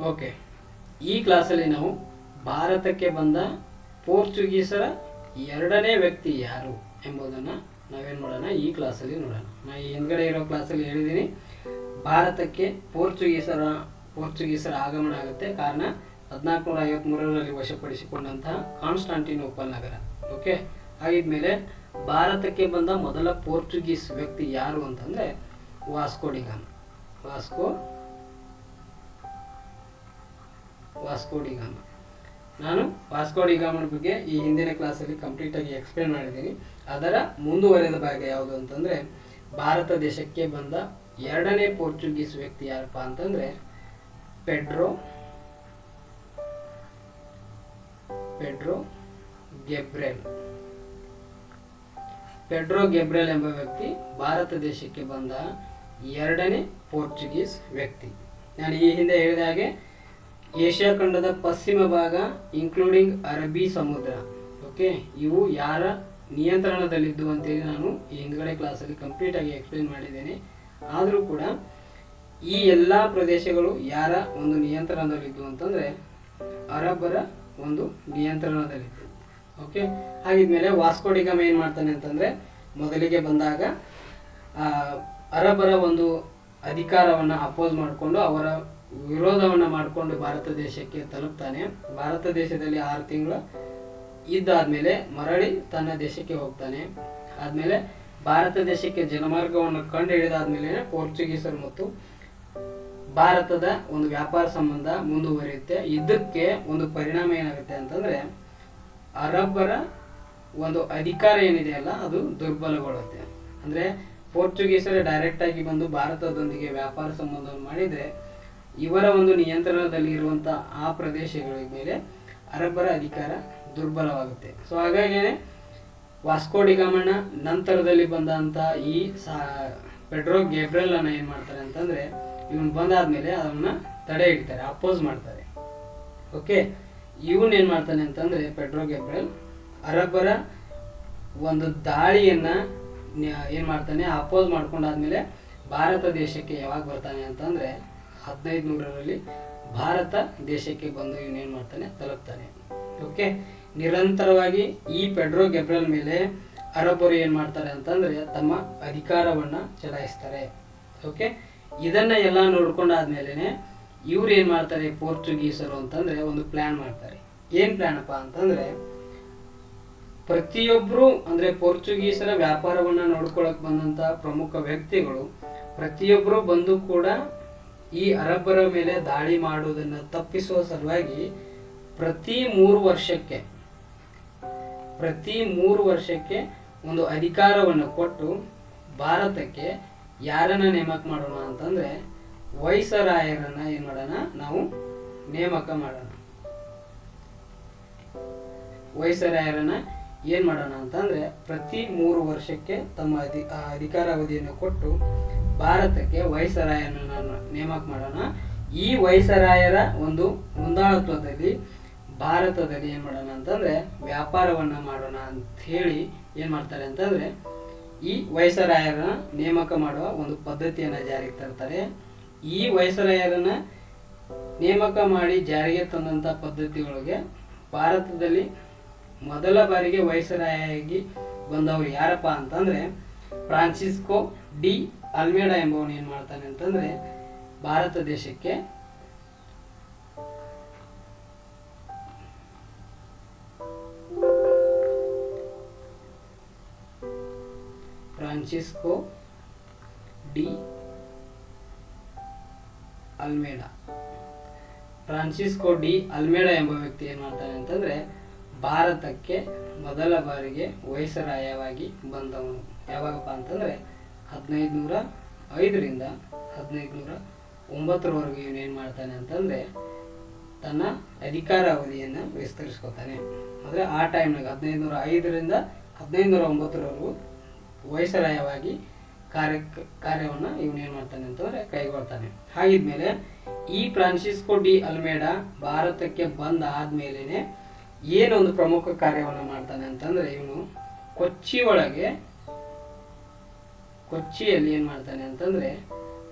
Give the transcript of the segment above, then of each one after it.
Okay, ಈ ಕ್ಲಾಸಲ್ಲಿ ನಾವು ಭಾರತಕ್ಕೆ ಬಂದ ಪೋರ್ಚುಗೀಸರ ಎರಡನೇ ವ್ಯಕ್ತಿ ಯಾರು ಎಂಬುದನ್ನು ನಾವೇನು ಮಾಡೋಣ, ಈ ಕ್ಲಾಸಲ್ಲಿ ನೋಡೋಣ. ನಾನು ಈ ಹಿಂದ್ಗಡೆ ಇರೋ ಕ್ಲಾಸಲ್ಲಿ ಹೇಳಿದ್ದೀನಿ, ಭಾರತಕ್ಕೆ ಪೋರ್ಚುಗೀಸರ ಆಗಮನ ಆಗುತ್ತೆ. ಕಾರಣ 1453ರಲ್ಲಿ ವಶಪಡಿಸಿಕೊಂಡಂತಹ ಕಾನ್ಸ್ಟಾಂಟಿನೋಪಲ್ ನಗರ. ಓಕೆ, ಹಾಗಿದ್ಮೇಲೆ ಭಾರತಕ್ಕೆ ಬಂದ ಮೊದಲ ಪೋರ್ಚುಗೀಸ್ ವ್ಯಕ್ತಿ ಯಾರು ಅಂತಂದರೆ ವಾಸ್ಕೋ ಡಿ ಗಾಮ. ವಾಸ್ಕೋ ಡಿ ಗಾಮ. ನಾನು ವಾಸ್ಕೋ ಡಿ ಗಾಮನ ಬಗ್ಗೆ ಈ ಹಿಂದಿನ ಕ್ಲಾಸಲ್ಲಿ ಕಂಪ್ಲೀಟಾಗಿ ಎಕ್ಸ್ಪ್ಲೇನ್ ಮಾಡಿದ್ದೀನಿ. ಅದರ ಮುಂದುವರೆದ ಭಾಗ ಯಾವುದು ಅಂತಂದರೆ, ಭಾರತ ದೇಶಕ್ಕೆ ಬಂದ ಎರಡನೇ ಪೋರ್ಚುಗೀಸ್ ವ್ಯಕ್ತಿ ಯಾರಪ್ಪ ಅಂತಂದರೆ ಪೆಡ್ರೋ ಗೆಬ್ರೆಲ್ ಎಂಬ ವ್ಯಕ್ತಿ ಭಾರತ ದೇಶಕ್ಕೆ ಬಂದ ಎರಡನೇ ಪೋರ್ಚುಗೀಸ್ ವ್ಯಕ್ತಿ. ನಾನು ಈ ಹಿಂದೆ ಹೇಳಿದ ಹಾಗೆ ಏಷ್ಯಾ ಖಂಡದ ಪಶ್ಚಿಮ ಭಾಗ ಇನ್ಕ್ಲೂಡಿಂಗ್ ಅರಬ್ಬಿ ಸಮುದ್ರ, ಓಕೆ, ಇವು ಯಾರ ನಿಯಂತ್ರಣದಲ್ಲಿದ್ದು ಅಂತೇಳಿ ನಾನು ಈ ಹಿಂದ್ಗಡೆ ಕ್ಲಾಸಲ್ಲಿ ಕಂಪ್ಲೀಟಾಗಿ ಎಕ್ಸ್ಪ್ಲೇನ್ ಮಾಡಿದ್ದೇನೆ. ಆದರೂ ಕೂಡ ಈ ಎಲ್ಲ ಪ್ರದೇಶಗಳು ಯಾರ ಒಂದು ನಿಯಂತ್ರಣದಲ್ಲಿದ್ದು ಅಂತಂದರೆ ಅರಬ್ಬರ ಒಂದು ನಿಯಂತ್ರಣದಲ್ಲಿತ್ತು. ಓಕೆ, ಹಾಗಿದ್ಮೇಲೆ ವಾಸ್ಕೋ ಡಿ ಗಾಮ ಏನು ಮಾಡ್ತಾನೆ ಅಂತಂದರೆ, ಮೊದಲಿಗೆ ಬಂದಾಗ ಅರಬ್ಬರ ಒಂದು ಅಧಿಕಾರವನ್ನು ಅಪೋಸ್ ಮಾಡಿಕೊಂಡು ಅವರ ವಿರೋಧವನ್ನು ಮಾಡಿಕೊಂಡು ಭಾರತ ದೇಶಕ್ಕೆ ತಲುಪ್ತಾನೆ. ಭಾರತ ದೇಶದಲ್ಲಿ 6 ತಿಂಗಳು ಇದ್ದಾದ್ಮೇಲೆ ಮರಳಿ ತನ್ನ ದೇಶಕ್ಕೆ ಹೋಗ್ತಾನೆ. ಆದಮೇಲೆ ಭಾರತ ದೇಶಕ್ಕೆ ಜಲಮಾರ್ಗವನ್ನು ಕಂಡು ಹಿಡಿದಾದ್ಮೇಲೆ ಪೋರ್ಚುಗೀಸರು ಮತ್ತು ಭಾರತದ ಒಂದು ವ್ಯಾಪಾರ ಸಂಬಂಧ ಮುಂದುವರಿಯುತ್ತೆ. ಇದಕ್ಕೆ ಒಂದು ಪರಿಣಾಮ ಏನಾಗುತ್ತೆ ಅಂತಂದರೆ, ಅರಬ್ಬರ ಒಂದು ಅಧಿಕಾರ ಏನಿದೆಯಲ್ಲ ಅದು ದುರ್ಬಲಗೊಳ್ಳುತ್ತೆ. ಅಂದರೆ ಪೋರ್ಚುಗೀಸರು ಡೈರೆಕ್ಟಾಗಿ ಬಂದು ಭಾರತದೊಂದಿಗೆ ವ್ಯಾಪಾರ ಸಂಬಂಧವನ್ನು ಮಾಡಿದರೆ ಇವರ ಒಂದು ನಿಯಂತ್ರಣದಲ್ಲಿ ಇರುವಂಥ ಆ ಪ್ರದೇಶಗಳ ಮೇಲೆ ಅರಬ್ಬರ ಅಧಿಕಾರ ದುರ್ಬಲವಾಗುತ್ತೆ. ಸೊ ಹಾಗಾಗಿಯೇ ವಾಸ್ಕೋ ಡಿ ಗಾಮನ ನಂತರದಲ್ಲಿ ಬಂದಂಥ ಈ ಪೆಡ್ರೋ ಗೆಬ್ರೆಲ್ ಅನ್ನ ಏನು ಮಾಡ್ತಾರೆ ಅಂತಂದರೆ, ಇವನು ಬಂದಾದ್ಮೇಲೆ ಅದನ್ನು ತಡೆ ಹಿಡಿತಾರೆ, ಅಪೋಸ್ ಮಾಡ್ತಾರೆ. ಓಕೆ, ಇವನು ಏನು ಮಾಡ್ತಾನೆ ಅಂತಂದರೆ ಪೆಡ್ರೋ ಗೆಬ್ರೆಲ್ ಅರಬ್ಬರ ಒಂದು ದಾಳಿಯನ್ನು ಏನು ಮಾಡ್ತಾನೆ, ಅಪೋಸ್ ಮಾಡ್ಕೊಂಡಾದ್ಮೇಲೆ ಭಾರತ ದೇಶಕ್ಕೆ ಯಾವಾಗ ಬರ್ತಾನೆ ಅಂತಂದರೆ 1500ರಲ್ಲಿ ಭಾರತ ದೇಶಕ್ಕೆ ಬಂದು ಇವನೇನು ಮಾಡ್ತಾನೆ, ತಲುಪ್ತಾನೆ. ಓಕೆ, ನಿರಂತರವಾಗಿ ಈ ಪೆಡ್ರೋ ಗೆಬ್ರೆಲ್ ಮೇಲೆ ಅರಬ್ಬರು ಏನು ಮಾಡ್ತಾರೆ ಅಂತಂದರೆ ತಮ್ಮ ಅಧಿಕಾರವನ್ನು ಚಲಾಯಿಸ್ತಾರೆ. ಓಕೆ, ಇದನ್ನು ಎಲ್ಲ ನೋಡ್ಕೊಂಡಾದ್ಮೇಲೆ ಇವ್ರು ಏನು ಮಾಡ್ತಾರೆ, ಪೋರ್ಚುಗೀಸರು ಅಂತಂದರೆ ಒಂದು ಪ್ಲ್ಯಾನ್ ಮಾಡ್ತಾರೆ. ಏನು ಪ್ಲ್ಯಾನಪ್ಪ ಅಂತಂದರೆ, ಪ್ರತಿಯೊಬ್ಬರು ಅಂದರೆ ಪೋರ್ಚುಗೀಸರ ವ್ಯಾಪಾರವನ್ನು ನೋಡ್ಕೊಳಕ್ಕೆ ಬಂದಂಥ ಪ್ರಮುಖ ವ್ಯಕ್ತಿಗಳು ಪ್ರತಿಯೊಬ್ಬರು ಬಂದು ಕೂಡ ಈ ಅರಬ್ಬರ ಮೇಲೆ ದಾಳಿ ಮಾಡುವುದನ್ನು ತಪ್ಪಿಸುವ ಸಲುವಾಗಿ ಪ್ರತಿ 3 ವರ್ಷಕ್ಕೆ ಒಂದು ಅಧಿಕಾರವನ್ನು ಕೊಟ್ಟು ಭಾರತಕ್ಕೆ ಯಾರನ್ನ ನೇಮಕ ಮಾಡೋಣ ಅಂತಂದರೆ ವೈಸರಾಯರನ್ನ ಏನು ಮಾಡೋಣ, ನಾವು ನೇಮಕ ಮಾಡೋಣ. ವೈಸರಾಯರನ್ನ ಏನು ಮಾಡೋಣ ಅಂತಂದರೆ ಪ್ರತಿ 3 ವರ್ಷಕ್ಕೆ ತಮ್ಮ ಅಧಿಕಾರಾವಧಿಯನ್ನು ಕೊಟ್ಟು ಭಾರತಕ್ಕೆ ವೈಸರಾಯರನ್ನ ನೇಮಕ ಮಾಡೋಣ. ಈ ವೈಸರಾಯರ ಒಂದು ಮುಂದಾಳತ್ವದಲ್ಲಿ ಭಾರತದಲ್ಲಿ ಏನು ಮಾಡೋಣ ಅಂತಂದರೆ ವ್ಯಾಪಾರವನ್ನು ಮಾಡೋಣ ಅಂತ ಹೇಳಿ ಏನು ಮಾಡ್ತಾರೆ ಅಂತಂದರೆ ಈ ವೈಸರಾಯರನ್ನ ನೇಮಕ ಮಾಡುವ ಒಂದು ಪದ್ಧತಿಯನ್ನು ಜಾರಿಗೆ ತರ್ತಾರೆ. ಈ ವೈಸರಾಯರನ್ನ ನೇಮಕ ಮಾಡಿ ಜಾರಿಗೆ ತಂದಂಥ ಪದ್ಧತಿಯೊಳಗೆ ಭಾರತದಲ್ಲಿ ಮೊದಲ ಬಾರಿಗೆ ವೈಸರಾಯಾಗಿ ಬಂದವರು ಯಾರಪ್ಪ ಅಂತಂದರೆ ಫ್ರಾನ್ಸಿಸ್ಕೋ ಡಿ ಅಲ್ಮೇಡಾ ಎಂಬವನು ಏನು ಮಾಡ್ತಾನೆ ಅಂತಂದರೆ ಭಾರತ ದೇಶಕ್ಕೆ ಫ್ರಾನ್ಸಿಸ್ಕೋ ಡಿ ಅಲ್ಮೇಡಾ ಎಂಬ ವ್ಯಕ್ತಿ ಏನು ಮಾಡ್ತಾನೆ ಅಂತಂದರೆ ಭಾರತಕ್ಕೆ ಮೊದಲ ಬಾರಿಗೆ ವೈಸರಾಯವಾಗಿ ಬಂದವನು. ಯಾವಾಗಪ್ಪ ಅಂತಂದರೆ 1505ರಿಂದ 1509ರವರೆಗೂ ಇವನೇನು ಮಾಡ್ತಾನೆ ಅಂತಂದರೆ ತನ್ನ ಅಧಿಕಾರಾವಧಿಯನ್ನು ವಿಸ್ತರಿಸ್ಕೊತಾನೆ. ಅಂದರೆ ಆ ಟೈಮ್ನಾಗ 1505ರಿಂದ 1509ರವರೆಗೂ ವೈಸರಾಯವಾಗಿ ಕಾರ್ಯವನ್ನು ಇವನೇನು ಮಾಡ್ತಾನೆ ಅಂತಂದರೆ ಕೈಗೊಳ್ತಾನೆ. ಹಾಗಿದ್ಮೇಲೆ ಈ ಫ್ರಾನ್ಸಿಸ್ಕೋ ಡಿ ಅಲ್ಮೇಡಾ ಭಾರತಕ್ಕೆ ಬಂದ ಆದಮೇಲೆ ಏನೊಂದು ಪ್ರಮುಖ ಕಾರ್ಯವನ್ನು ಮಾಡ್ತಾನೆ ಅಂತಂದರೆ, ಇವನು ಕೊಚ್ಚಿಯಲ್ಲಿ ಏನು ಮಾಡ್ತಾನೆ ಅಂತಂದರೆ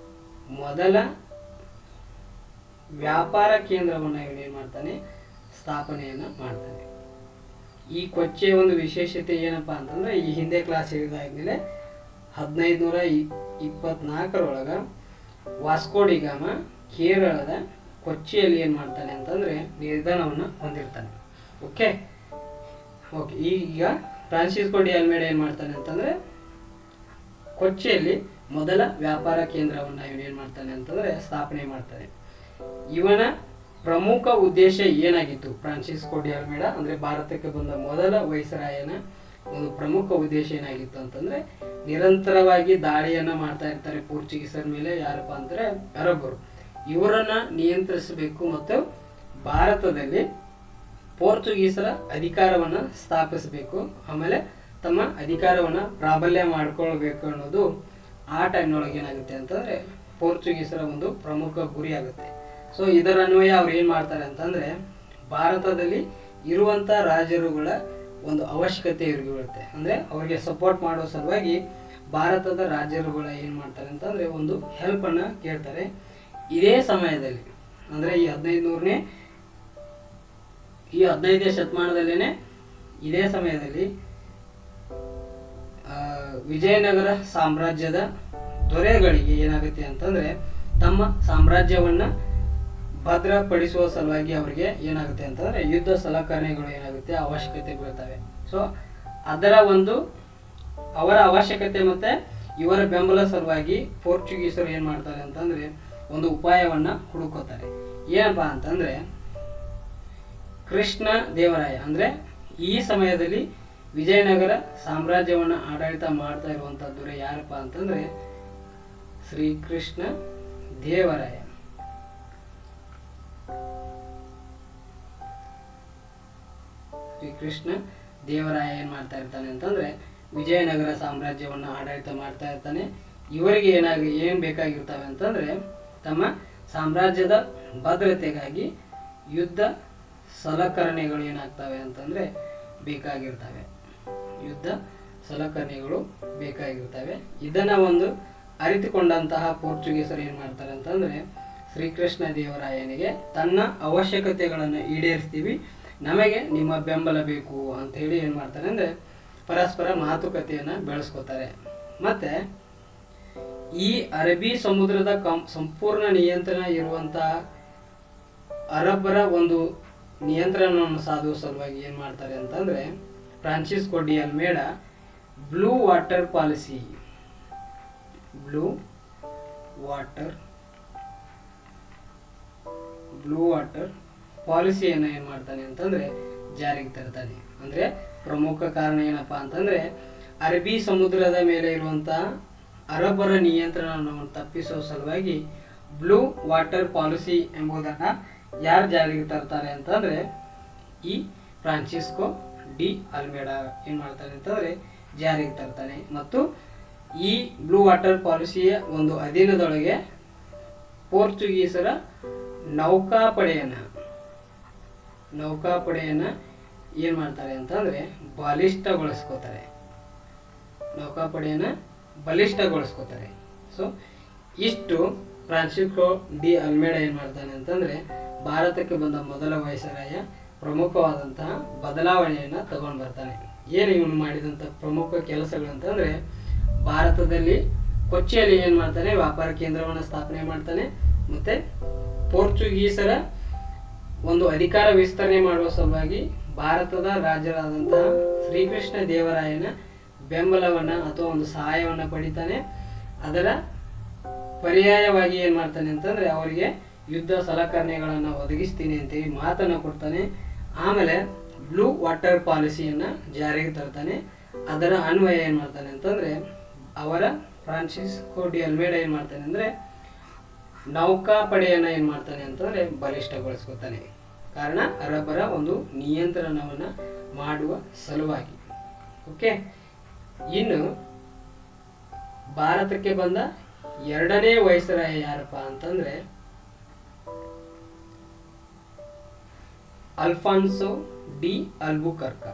ಮೊದಲ ವ್ಯಾಪಾರ ಕೇಂದ್ರವನ್ನು ಇವನೇನು ಮಾಡ್ತಾನೆ, ಸ್ಥಾಪನೆಯನ್ನು ಮಾಡ್ತಾನೆ. ಈ ಕೊಚ್ಚಿಯ ಒಂದು ವಿಶೇಷತೆ ಏನಪ್ಪಾ ಅಂತಂದ್ರೆ, ಈ ಹಿಂದೆ ಕ್ಲಾಸ್ ಹೇಳಿದಾದ್ಮೇಲೆ 1524 ವಾಸ್ಕೋ ಡಿ ಗಾಮ ಕೇರಳದ ಕೊಚ್ಚಿಯಲ್ಲಿ ಏನು ಮಾಡ್ತಾನೆ ಅಂತಂದ್ರೆ ನಿಧನವನ್ನು ಹೊಂದಿರ್ತಾನೆ. ಓಕೆ, ಈಗ ಫ್ರಾನ್ಸಿಸ್ಕೋ ಡಿ ಅಲ್ಮೇಡ ಏನು ಮಾಡ್ತಾನೆ ಅಂತಂದ್ರೆ ಕೊಚ್ಚಿಯಲ್ಲಿ ಮೊದಲ ವ್ಯಾಪಾರ ಕೇಂದ್ರವನ್ನು ಇವನೇನು ಮಾಡ್ತಾನೆ ಅಂತಂದ್ರೆ ಸ್ಥಾಪನೆ ಮಾಡ್ತಾನೆ. ಇವನ ಪ್ರಮುಖ ಉದ್ದೇಶ ಏನಾಗಿತ್ತು? ಫ್ರಾನ್ಸಿಸ್ಕೋ ಡಿ ಅಲ್ಮೇಡ ಅಂದ್ರೆ ಭಾರತಕ್ಕೆ ಬಂದ ಮೊದಲ ವೈಸರಾಯನ ಒಂದು ಪ್ರಮುಖ ಉದ್ದೇಶ ಏನಾಗಿತ್ತು ಅಂತಂದ್ರೆ, ನಿರಂತರವಾಗಿ ದಾಳಿಯನ್ನ ಮಾಡ್ತಾ ಇರ್ತಾರೆ ಪೋರ್ಚುಗೀಸರ ಮೇಲೆ. ಯಾರಪ್ಪ ಅಂದ್ರೆ ಅರಬ್ಬರು. ಇವರನ್ನ ನಿಯಂತ್ರಿಸಬೇಕು ಮತ್ತು ಭಾರತದಲ್ಲಿ ಪೋರ್ಚುಗೀಸರ ಅಧಿಕಾರವನ್ನ ಸ್ಥಾಪಿಸಬೇಕು, ಆಮೇಲೆ ತಮ್ಮ ಅಧಿಕಾರವನ್ನ ಪ್ರಾಬಲ್ಯ ಮಾಡ್ಕೊಳ್ಬೇಕು ಅನ್ನೋದು ಆ ಟೈಮ್ನೊಳಗೆ ಏನಾಗುತ್ತೆ ಅಂತಂದ್ರೆ ಪೋರ್ಚುಗೀಸರ ಒಂದು ಪ್ರಮುಖ ಗುರಿ ಆಗುತ್ತೆ. ಸೊ ಇದರ ಅನ್ವಯ ಅವ್ರು ಏನ್ ಮಾಡ್ತಾರೆ ಅಂತಂದ್ರೆ, ಭಾರತದಲ್ಲಿ ಇರುವಂತ ರಾಜರುಗಳ ಒಂದು ಅವಶ್ಯಕತೆ ಇವ್ರಿಗೆ ಬೀಳುತ್ತೆ. ಅಂದ್ರೆ ಅವ್ರಿಗೆ ಸಪೋರ್ಟ್ ಮಾಡೋ ಸಲುವಾಗಿ ಭಾರತದ ರಾಜರುಗಳ ಏನ್ ಮಾಡ್ತಾರೆ ಅಂತಂದ್ರೆ ಒಂದು ಹೆಲ್ಪ್ ಅನ್ನ ಕೇಳ್ತಾರೆ. ಇದೇ ಸಮಯದಲ್ಲಿ ಅಂದ್ರೆ ಈ 15ನೇ ಶತಮಾನದಲ್ಲೇನೆ ಇದೇ ಸಮಯದಲ್ಲಿ ವಿಜಯನಗರ ಸಾಮ್ರಾಜ್ಯದ ದೊರೆಗಳಿಗೆ ಏನಾಗುತ್ತೆ ಅಂತಂದ್ರೆ ತಮ್ಮ ಸಾಮ್ರಾಜ್ಯವನ್ನ ಭದ್ರಪಡಿಸುವ ಸಲುವಾಗಿ ಅವರಿಗೆ ಏನಾಗುತ್ತೆ ಅಂತಂದ್ರೆ ಯುದ್ಧ ಸಲಕರಣೆಗಳು ಏನಾಗುತ್ತೆ ಅವಶ್ಯಕತೆ ಬೀಳ್ತವೆ. ಸೊ ಅದರ ಒಂದು ಅವರ ಅವಶ್ಯಕತೆ ಮತ್ತೆ ಇವರ ಬೆಂಬಲ ಸಲುವಾಗಿ ಪೋರ್ಚುಗೀಸರು ಏನ್ ಮಾಡ್ತಾರೆ ಅಂತಂದ್ರೆ ಒಂದು ಉಪಾಯವನ್ನ ಹುಡುಕೋತಾರೆ. ಏನಪ್ಪಾ ಅಂತಂದ್ರೆ ಕೃಷ್ಣ ದೇವರಾಯ ಅಂದ್ರೆ ಈ ಸಮಯದಲ್ಲಿ ವಿಜಯನಗರ ಸಾಮ್ರಾಜ್ಯವನ್ನ ಆಡಳಿತ ಮಾಡ್ತಾ ಇರುವಂತ ದೊರೆ ಯಾರಪ್ಪ ಅಂತಂದ್ರೆ ಶ್ರೀಕೃಷ್ಣ ದೇವರಾಯ. ಶ್ರೀಕೃಷ್ಣ ದೇವರಾಯ ಏನ್ ಮಾಡ್ತಾ ಇರ್ತಾನೆ ಅಂತಂದ್ರೆ ವಿಜಯನಗರ ಸಾಮ್ರಾಜ್ಯವನ್ನ ಆಡಳಿತ ಮಾಡ್ತಾ ಇರ್ತಾನೆ. ಇವರಿಗೆ ಏನ್ ಬೇಕಾಗಿರ್ತವೆ ಅಂತಂದ್ರೆ ತಮ್ಮ ಸಾಮ್ರಾಜ್ಯದ ಭದ್ರತೆಗಾಗಿ ಯುದ್ಧ ಸಲಕರಣೆಗಳು ಏನಾಗ್ತವೆ ಅಂತಂದ್ರೆ ಬೇಕಾಗಿರ್ತವೆ. ಯುದ್ಧ ಸಲಕರಣೆಗಳು ಬೇಕಾಗಿರ್ತವೆ. ಇದನ್ನ ಒಂದು ಅರಿತುಕೊಂಡಂತಹ ಪೋರ್ಚುಗೀಸರು ಏನ್ ಮಾಡ್ತಾರೆ ಅಂತಂದ್ರೆ ಶ್ರೀಕೃಷ್ಣ ದೇವರಾಯನಿಗೆ ತನ್ನ ಅವಶ್ಯಕತೆಗಳನ್ನು ಈಡೇರಿಸ್ತೀವಿ, ನಮಗೆ ನಿಮ್ಮ ಬೆಂಬಲ ಬೇಕು ಅಂತ ಹೇಳಿ ಏನ್ ಮಾಡ್ತಾರೆ ಅಂದ್ರೆ ಪರಸ್ಪರ ಮಾತುಕತೆಯನ್ನ ಬೆಳೆಸ್ಕೋತಾರೆ. ಮತ್ತೆ ಈ ಅರಬ್ಬಿ ಸಮುದ್ರದ ಸಂಪೂರ್ಣ ನಿಯಂತ್ರಣ ಇರುವಂತಹ ಅರಬ್ಬರ ಒಂದು ನಿಯಂತ್ರಣವನ್ನು ಸಾಧುವ ಸಲುವಾಗಿ ಏನ್ ಮಾಡ್ತಾರೆ ಅಂತಂದ್ರೆ ಫ್ರಾನ್ಸಿಸ್ಕೋ ಡಿ ಅಲ್ಮೇಡ ಬ್ಲೂ ವಾಟರ್ ಪಾಲಿಸಿಯನ್ನು ಏನ್ ಮಾಡ್ತಾನೆ ಅಂತಂದ್ರೆ ಜಾರಿಗೆ ತರ್ತಾನೆ. ಅಂದ್ರೆ ಪ್ರಮುಖ ಕಾರಣ ಏನಪ್ಪಾ ಅಂತಂದ್ರೆ ಅರಬ್ಬಿ ಸಮುದ್ರದ ಮೇಲೆ ಇರುವಂತಹ ಅರಬ್ಬರ ನಿಯಂತ್ರಣವನ್ನು ತಪ್ಪಿಸುವ ಸಲುವಾಗಿ ಬ್ಲೂ ವಾಟರ್ ಪಾಲಿಸಿ ಎಂಬುದನ್ನ ಯಾರು ಜಾರಿಗೆ ತರ್ತಾರೆ ಅಂತಂದ್ರೆ ಈ ಫ್ರಾನ್ಸಿಸ್ಕೋ ಡಿ ಅಲ್ಮೇಡ ಏನ್ ಮಾಡ್ತಾನೆ ಅಂತಂದ್ರೆ ಜಾರಿಗೆ ತರ್ತಾನೆ. ಮತ್ತು ಈ ಬ್ಲೂ ವಾಟರ್ ಪಾಲಿಸಿಯ ಒಂದು ಅಧೀನದೊಳಗೆ ಪೋರ್ಚುಗೀಸರ ನೌಕಾಪಡೆಯನ್ನ ಏನ್ ಮಾಡ್ತಾರೆ ಅಂತಂದ್ರೆ ಬಲಿಷ್ಠಗೊಳಿಸ್ಕೋತಾರೆ. ಸೊ ಇಷ್ಟು ಫ್ರಾನ್ಸಿಸ್ಕೋ ಡಿ ಅಲ್ಮೇಡ ಏನ್ ಮಾಡ್ತಾನೆ ಅಂತಂದ್ರೆ ಭಾರತಕ್ಕೆ ಬಂದ ಮೊದಲ ವೈಸರಾಯ ಪ್ರಮುಖವಾದಂತಹ ಬದಲಾವಣೆಯನ್ನ ತಗೊಂಡ್ ಬರ್ತಾನೆ. ಏನು ಇವನು ಮಾಡಿದಂತ ಪ್ರಮುಖ ಕೆಲಸಗಳಂತಂದ್ರೆ ಭಾರತದಲ್ಲಿ ಕೊಚ್ಚಿಯಲ್ಲಿ ಏನ್ ಮಾಡ್ತಾನೆ ವ್ಯಾಪಾರ ಕೇಂದ್ರವನ್ನ ಸ್ಥಾಪನೆ ಮಾಡ್ತಾನೆ. ಮತ್ತೆ ಪೋರ್ಚುಗೀಸರ ಒಂದು ಅಧಿಕಾರ ವಿಸ್ತರಣೆ ಮಾಡುವ ಸಲುವಾಗಿ ಭಾರತದ ರಾಜರಾದಂತಹ ಶ್ರೀಕೃಷ್ಣ ದೇವರಾಯನ ಬೆಂಬಲವನ್ನ ಅಥವಾ ಒಂದು ಸಹಾಯವನ್ನ ಪಡಿತಾನೆ. ಅದರ ಪರ್ಯಾಯವಾಗಿ ಏನ್ ಮಾಡ್ತಾನೆ ಅಂತಂದ್ರೆ ಅವರಿಗೆ ಯುದ್ಧ ಸಲಕರಣೆಗಳನ್ನ ಒದಗಿಸ್ತೀನಿ ಅಂತೇಳಿ ಮಾತನ್ನ ಕೊಡ್ತಾನೆ. ಆಮೇಲೆ ಬ್ಲೂ ವಾಟರ್ ಪಾಲಿಸಿಯನ್ನ ಜಾರಿಗೆ ತರ್ತಾನೆ. ಅದರ ಅನ್ವಯ ಏನ್ ಮಾಡ್ತಾನೆ ಅಂತಂದ್ರೆ ಅವರ ಫ್ರಾನ್ಸಿಸ್ಕೋ ಡಿ ಅಲ್ಮೇಡ ಏನ್ ಮಾಡ್ತಾನೆ ಅಂದ್ರೆ ನೌಕಾಪಡೆಯನ್ನ ಏನ್ ಮಾಡ್ತಾನೆ ಅಂತಂದ್ರೆ ಬಲಿಷ್ಠಗೊಳಿಸ್ಕೊತಾನೆ. ಕಾರಣ ಅರಬ್ಬರ ಒಂದು ನಿಯಂತ್ರಣವನ್ನ ಮಾಡುವ ಸಲುವಾಗಿ. ಓಕೆ, ಇನ್ನು ಭಾರತಕ್ಕೆ ಬಂದ ಎರಡನೇ ವೈಸರಾಯ ಯಾರಪ್ಪ ಅಂತಂದ್ರೆ ಅಲ್ಫಾನ್ಸೋ ಡಿ ಅಲ್ಬುಕರ್ಕ.